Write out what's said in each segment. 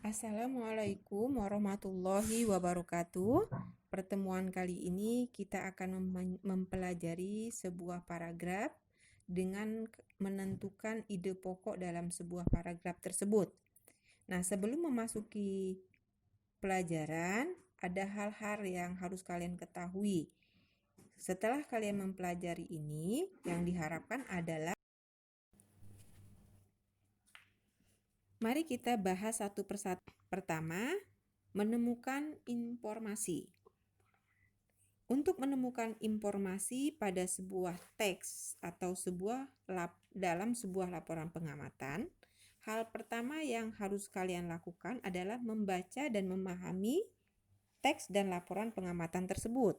Assalamualaikum warahmatullahi wabarakatuh. Pertemuan kali ini kita akan mempelajari sebuah paragraf dengan menentukan ide pokok dalam sebuah paragraf tersebut. Nah, sebelum memasuki pelajaran, ada hal-hal yang harus kalian ketahui. Setelah kalian mempelajari ini, yang diharapkan adalah mari kita bahas satu persatu. Pertama, menemukan informasi. Untuk menemukan informasi pada sebuah teks atau dalam sebuah laporan pengamatan, hal pertama yang harus kalian lakukan adalah membaca dan memahami teks dan laporan pengamatan tersebut.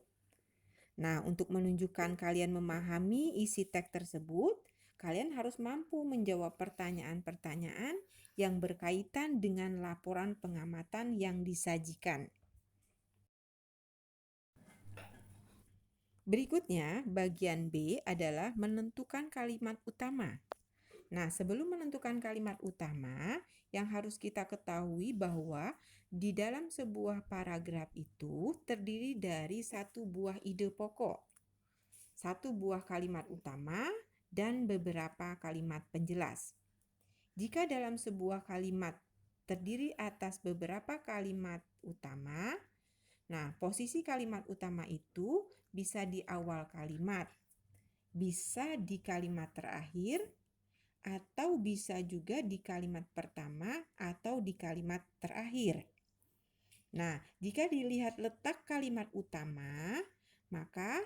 Nah, untuk menunjukkan kalian memahami isi teks tersebut, kalian harus mampu menjawab pertanyaan-pertanyaan yang berkaitan dengan laporan pengamatan yang disajikan. Berikutnya, bagian B adalah menentukan kalimat utama. Nah, sebelum menentukan kalimat utama, yang harus kita ketahui bahwa di dalam sebuah paragraf itu terdiri dari satu buah ide pokok, satu buah kalimat utama, dan beberapa kalimat penjelas. Jika dalam sebuah kalimat terdiri atas beberapa kalimat utama, nah posisi kalimat utama itu bisa di awal kalimat, bisa di kalimat terakhir, atau bisa juga di kalimat pertama atau di kalimat terakhir. Nah, jika dilihat letak kalimat utama, maka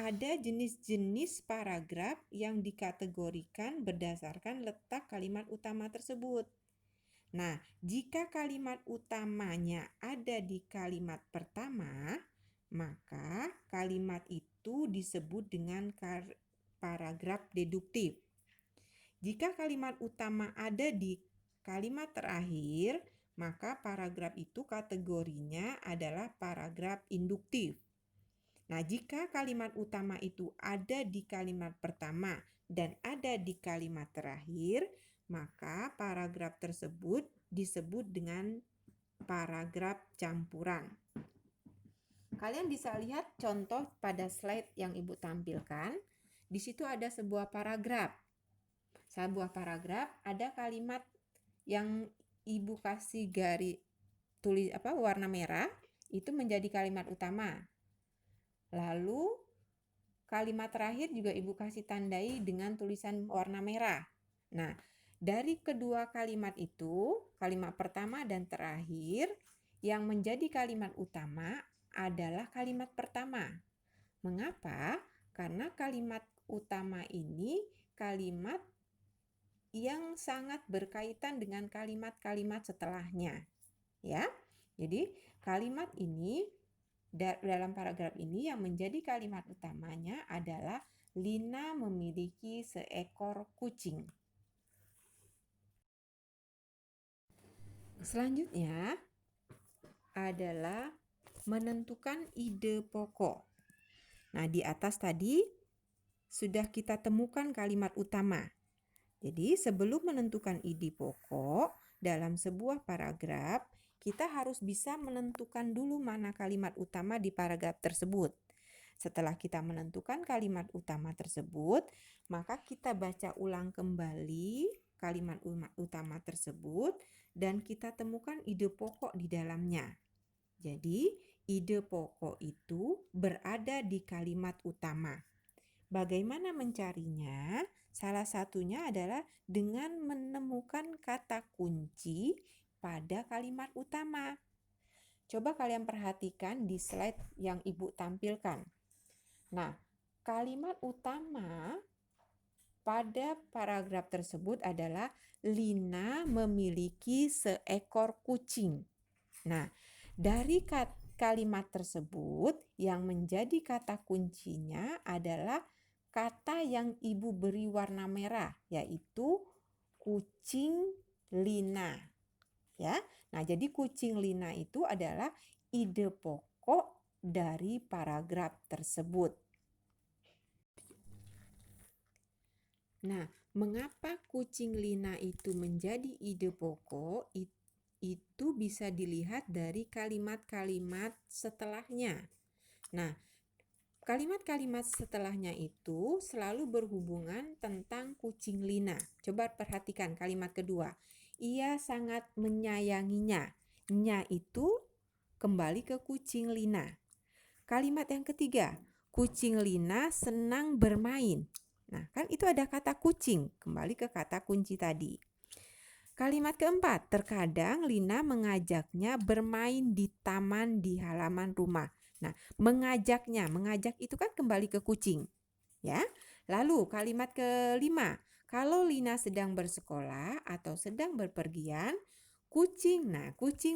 ada jenis-jenis paragraf yang dikategorikan berdasarkan letak kalimat utama tersebut. Nah, jika kalimat utamanya ada di kalimat pertama, maka kalimat itu disebut dengan paragraf deduktif. Jika kalimat utama ada di kalimat terakhir, maka paragraf itu kategorinya adalah paragraf induktif. Nah, jika kalimat utama itu ada di kalimat pertama dan ada di kalimat terakhir, maka paragraf tersebut disebut dengan paragraf campuran. Kalian bisa lihat contoh pada slide yang Ibu tampilkan. Di situ ada sebuah paragraf. Sebuah paragraf ada kalimat yang Ibu kasih garis warna merah, itu menjadi kalimat utama. Lalu kalimat terakhir juga Ibu kasih tandai dengan tulisan warna merah. Nah, dari kedua kalimat itu, kalimat pertama dan terakhir, yang menjadi kalimat utama adalah kalimat pertama. Mengapa? Karena kalimat utama ini kalimat yang sangat berkaitan dengan kalimat-kalimat setelahnya. Ya. Jadi, kalimat ini dalam paragraf ini yang menjadi kalimat utamanya adalah Lina memiliki seekor kucing. Selanjutnya adalah menentukan ide pokok. Nah, di atas tadi sudah kita temukan kalimat utama. Jadi, sebelum menentukan ide pokok dalam sebuah paragraf, kita harus bisa menentukan dulu mana kalimat utama di paragraf tersebut. Setelah kita menentukan kalimat utama tersebut, maka kita baca ulang kembali kalimat utama tersebut dan kita temukan ide pokok di dalamnya. Jadi, ide pokok itu berada di kalimat utama. Bagaimana mencarinya? Salah satunya adalah dengan menemukan kata kunci pada kalimat utama. Coba kalian perhatikan di slide yang Ibu tampilkan. Nah, kalimat utama pada paragraf tersebut adalah Lina memiliki seekor kucing. Nah, dari kalimat tersebut yang menjadi kata kuncinya adalah kata yang Ibu beri warna merah, yaitu kucing Lina. Ya. Nah, jadi kucing Lina itu adalah ide pokok dari paragraf tersebut. Nah, mengapa kucing Lina itu menjadi ide pokok? itu bisa dilihat dari kalimat-kalimat setelahnya. Nah, kalimat-kalimat setelahnya itu selalu berhubungan tentang kucing Lina. Coba perhatikan kalimat kedua. Ia sangat menyayanginya. Nya itu kembali ke kucing Lina. Kalimat yang ketiga, kucing Lina senang bermain. Nah, kan itu ada kata kucing, kembali ke kata kunci tadi. Kalimat keempat, terkadang Lina mengajaknya bermain di taman di halaman rumah. Nah, mengajak itu kan kembali ke kucing, ya. Lalu kalimat kelima, kalau Lina sedang bersekolah atau sedang berpergian, kucing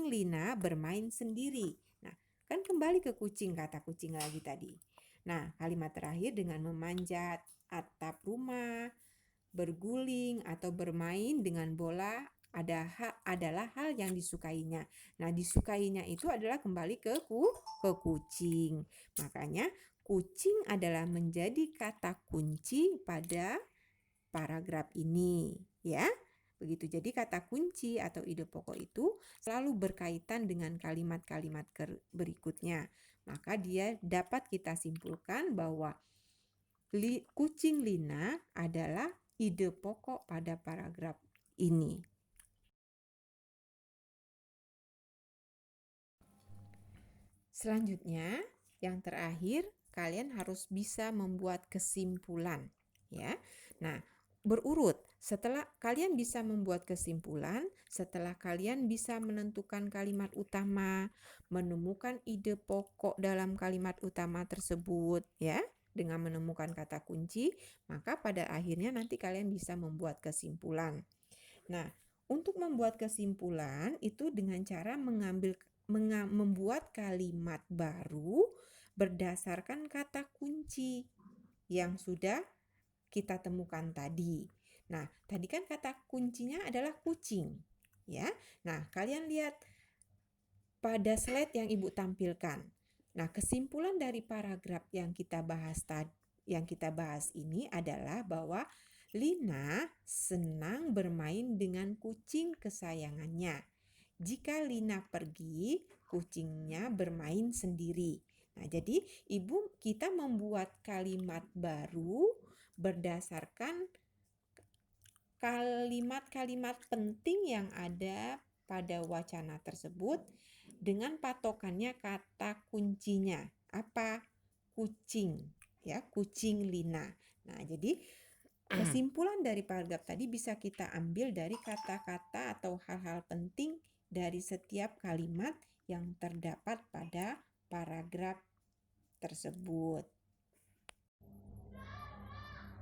Lina bermain sendiri. Nah, kan kembali ke kucing, kata kucing lagi tadi. Nah, kalimat terakhir dengan memanjat atap rumah, berguling atau bermain dengan bola adalah hal yang disukainya. Nah, disukainya itu adalah kembali ke kucing. Makanya kucing adalah menjadi kata kunci pada paragraf ini, ya. Begitu. Jadi kata kunci atau ide pokok itu selalu berkaitan dengan kalimat-kalimat berikutnya. Maka dia dapat kita simpulkan bahwa kucing Lina adalah ide pokok pada paragraf ini. Selanjutnya, yang terakhir, kalian harus bisa membuat kesimpulan, ya. Nah, berurut. Setelah kalian bisa membuat kesimpulan, setelah kalian bisa menentukan kalimat utama, menemukan ide pokok dalam kalimat utama tersebut, ya, dengan menemukan kata kunci, maka pada akhirnya nanti kalian bisa membuat kesimpulan. Nah, untuk membuat kesimpulan itu dengan cara membuat kalimat baru berdasarkan kata kunci yang sudah kita temukan tadi. Nah, tadi kan kata kuncinya adalah kucing, ya. Nah, kalian lihat pada slide yang Ibu tampilkan. Nah, kesimpulan dari paragraf yang kita bahas ini adalah bahwa Lina senang bermain dengan kucing kesayangannya. Jika Lina pergi, kucingnya bermain sendiri. Nah, jadi kita membuat kalimat baru berdasarkan kalimat-kalimat penting yang ada pada wacana tersebut dengan patokannya kata kuncinya. Apa? Kucing, ya, kucing Lina. Nah, jadi kesimpulan dari paragraf tadi bisa kita ambil dari kata-kata atau hal-hal penting dari setiap kalimat yang terdapat pada paragraf tersebut.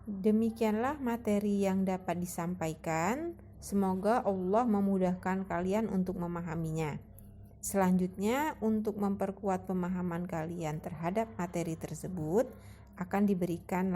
Demikianlah materi yang dapat disampaikan. Semoga Allah memudahkan kalian untuk memahaminya. Selanjutnya, untuk memperkuat pemahaman kalian terhadap materi tersebut, akan diberikan